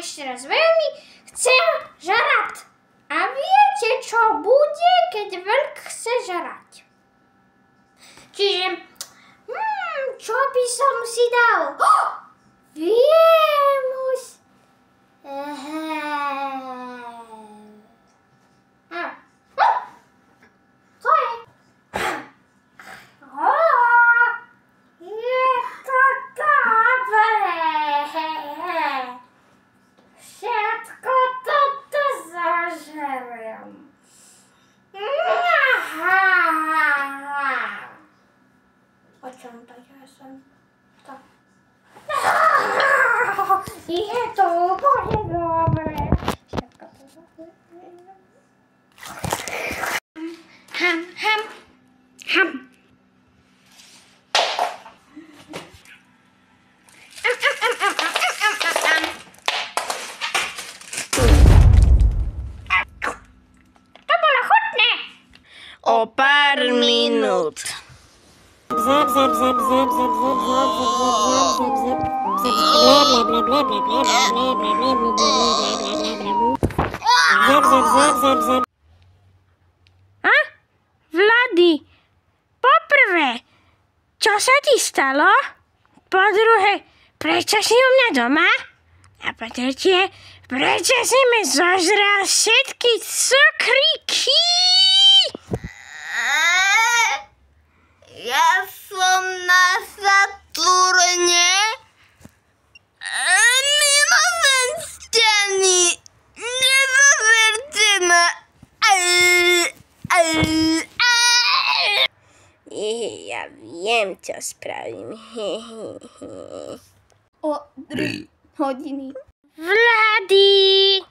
ešte raz veľmi chcem žrať. A viete, čo bude, keď vlk chce žrať? Čiže, čo by som si dal? Viem už. Co je? Je to dobré. Všetko toto zažerem. O čom to ja som? To. Je to úplne dobré. Všetko to zažerem. Ham. O pár minút. A? Vlady, poprvé, čo sa ti stalo? Po druhé, prečo si u mňa doma? A po tretie, prečo si mi zožral všetky cukríky? Ja som na Saturne mimozemšťaní. Nezoberte ma. Ja viem, čo spravím. O 3 hodiny. Vlady,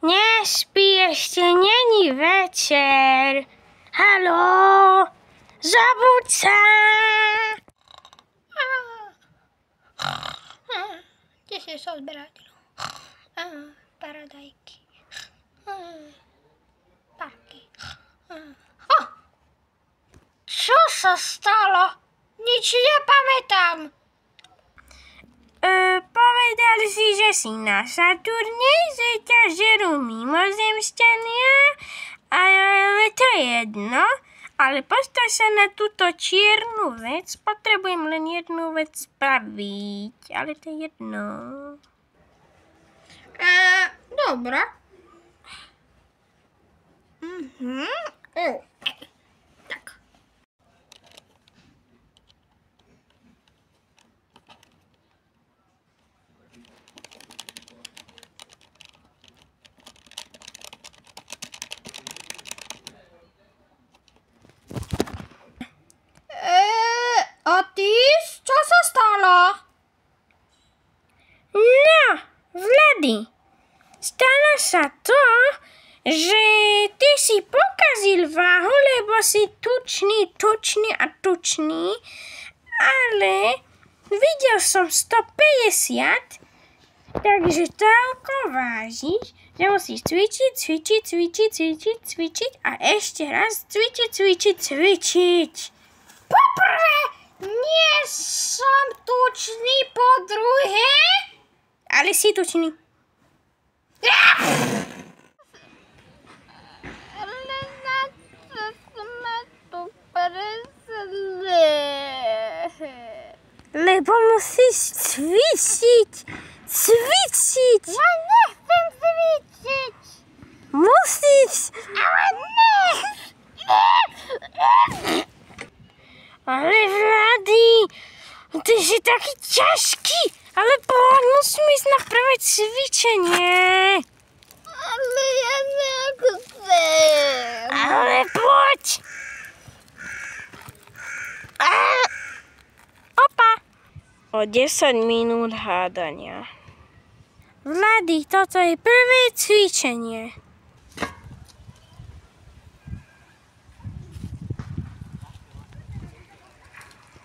nespí, ešte není večer. Haló, zobuď sa. Kde si sa zberateľom? Paradajky. Parky. Čo sa stalo? Nič nepamätám. Povedal si, že si na Saturne, že ťa žerú mimozemšťania, ale to je jedno. Ale postav sa na túto čiernu vec, potrebujem len jednu vec spraviť, ale to je jedno. Dobre. Tak. Otis, čo sa stalo? No, Vlady, stalo sa to, že ty si pokazil váhu, lebo si tučný, ale videl som 150, takže toľko vážiš, že musíš cvičiť a ešte raz cvičiť. Poprvé, nie som tučný, po druhé. Ale si tučný. Ale na čo sme tu presli? Lebo musíš cvičiť. Ja nechcem cvičiť. Musíš. Ale ne. Ale Vlady, ty si taký ťažký. Ale poď, musíme ísť na prvé cvičenie. Ale ja nechcem. Ale poď. Opa. O 10 minút hádania. Vlady, toto je prvé cvičenie.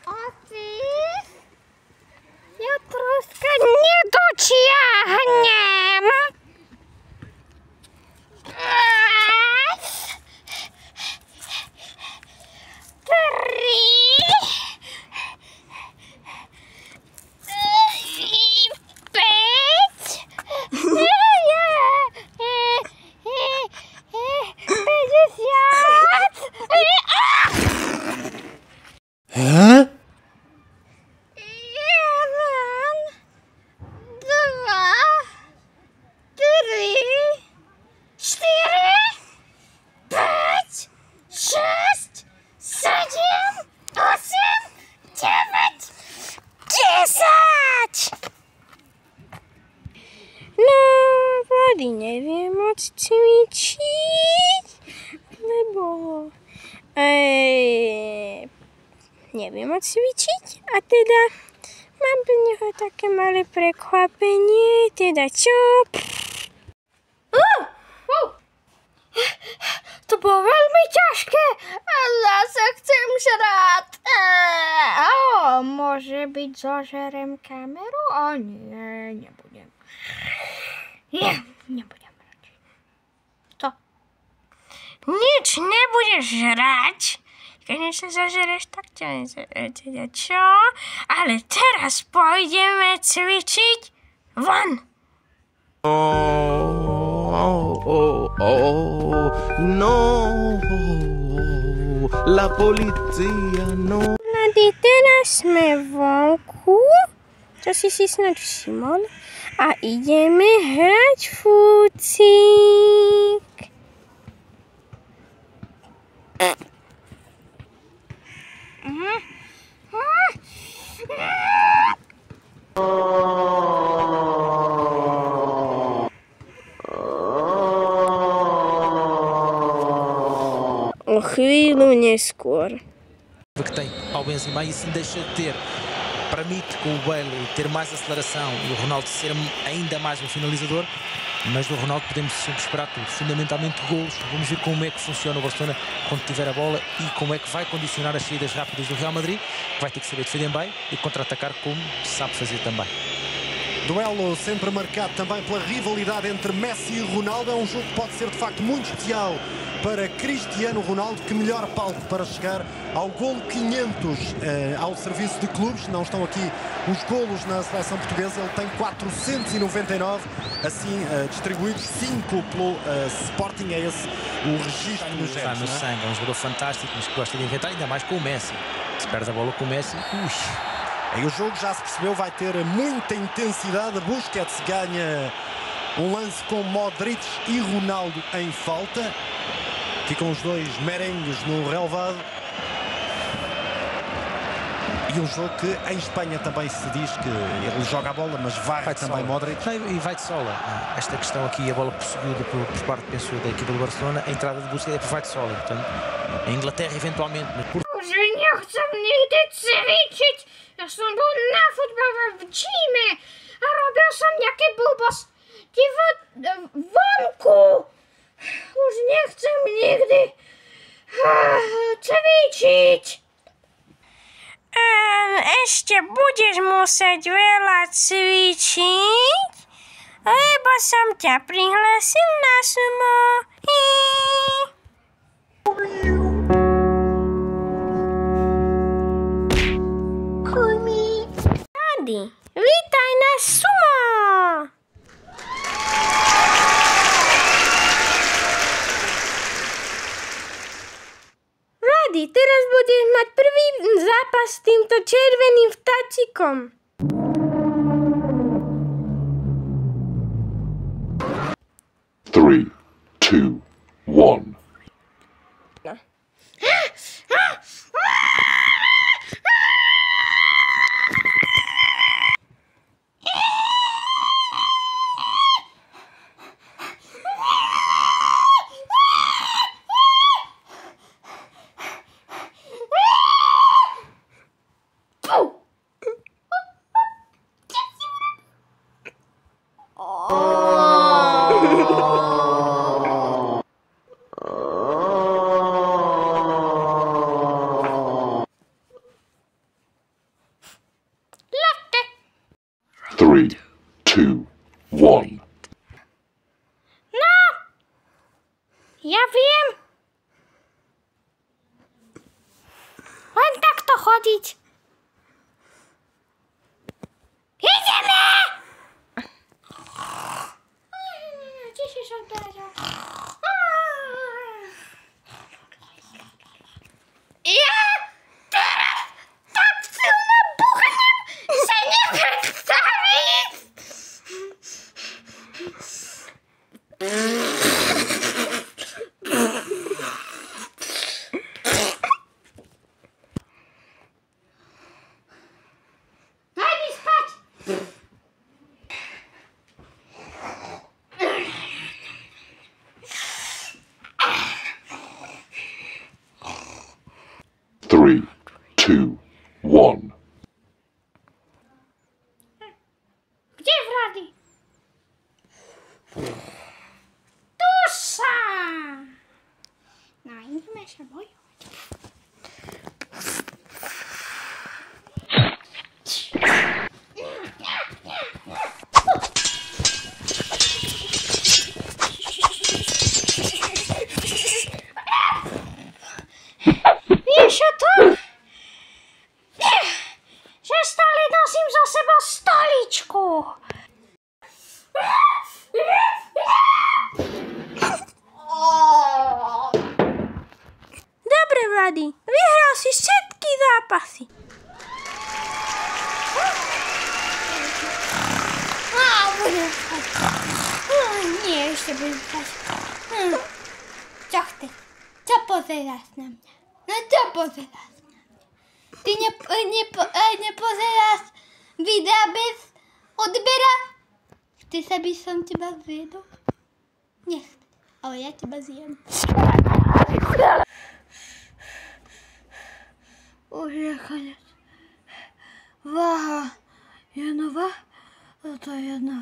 Otis, ja troška nedočiahnem. Rady neviem moc cvičiť, lebo neviem moc cvičiť a teda mám pre neho také malé prekvapenie, teda čo? To bolo veľmi ťažké a zase chcem žrať. Môže byť, zožerem kameru? Nie, nebudem. Nebudem radšej. Co? Nič nebudeš žrať. Keď niečo zažereš, tak ťa teda čo? Ale teraz pôjdeme cvičiť von. No, la polizia, no. Mladí, teraz sme vonku, to si snad všimol, a ideme hrať fúcik. O chvíľu neskôr. Que tem ao Benzema e isso deixa de ter, permite com o Bale ter mais aceleração e o Ronaldo ser ainda mais um finalizador, mas do Ronaldo podemos sempre esperar tudo, fundamentalmente golos. Vamos ver como é que funciona o Barcelona quando tiver a bola e como é que vai condicionar as saídas rápidas do Real Madrid, que vai ter que saber defender bem e contra-atacar como sabe fazer também. Duelo sempre marcado também pela rivalidade entre Messi e Ronaldo. É um jogo que pode ser de facto muito especial para Cristiano Ronaldo, que melhor palco para chegar ao golo 500 ao serviço de clubes. Não estão aqui os golos na seleção portuguesa, ele tem 499, assim distribuídos, 5 pelo Sporting. É esse o registro nos Está no sangue, é um jogador fantástico, mas que gosta de inventar, ainda mais com o Messi. Se perde a bola com o Messi, E o jogo, já se percebeu, vai ter muita intensidade. Busquets ganha um lance com Modric e Ronaldo em falta. Ficam os dois merengues no relvado. E um jogo que em Espanha também se diz que ele joga a bola, mas vai também Modric. E vai de sola. Esta questão aqui, a bola perseguida por parte, penso, da equipa do Barcelona, a entrada de Busquets é por vai de sola. Portanto, a Inglaterra eventualmente, mas por... Že nechcem nikdy cvičiť. Ja som bol na futbale v Číme a robil som nejaké blbosti vonku. Už nechcem nikdy cvičiť. Ešte budeš musieť veľa cvičiť, lebo som ťa prihlásil na sumo. Rady, vítaj na sumo! Rady, teraz budeš mať prvý zápas s týmto červeným vtáčikom. Three, two, one. Three, two, one. No, ja viem. Len takto chodiť. Ideme! Čiže som teraz. Ja teraz tak silno buchnem, sa nepredstavíš. Daj mi spať. 3, 2, 1. Gdzie Vladi? Tusa! No i nie się boję. Wiesz o to? Že stále nosím za sebou stoličku. Dobre, Vladi, vyhral si všetky zápasy. Budem spať. Nie, ešte budem spať. Čo chceš? Čo pozeráš na mňa? No čo pozeráš? Ty nepozeráš videa bez odbera? Chceš, aby som teba zjedol? Nechceš, ale ja teba zjem. Už je konec. Váha je nová, a to je jedna.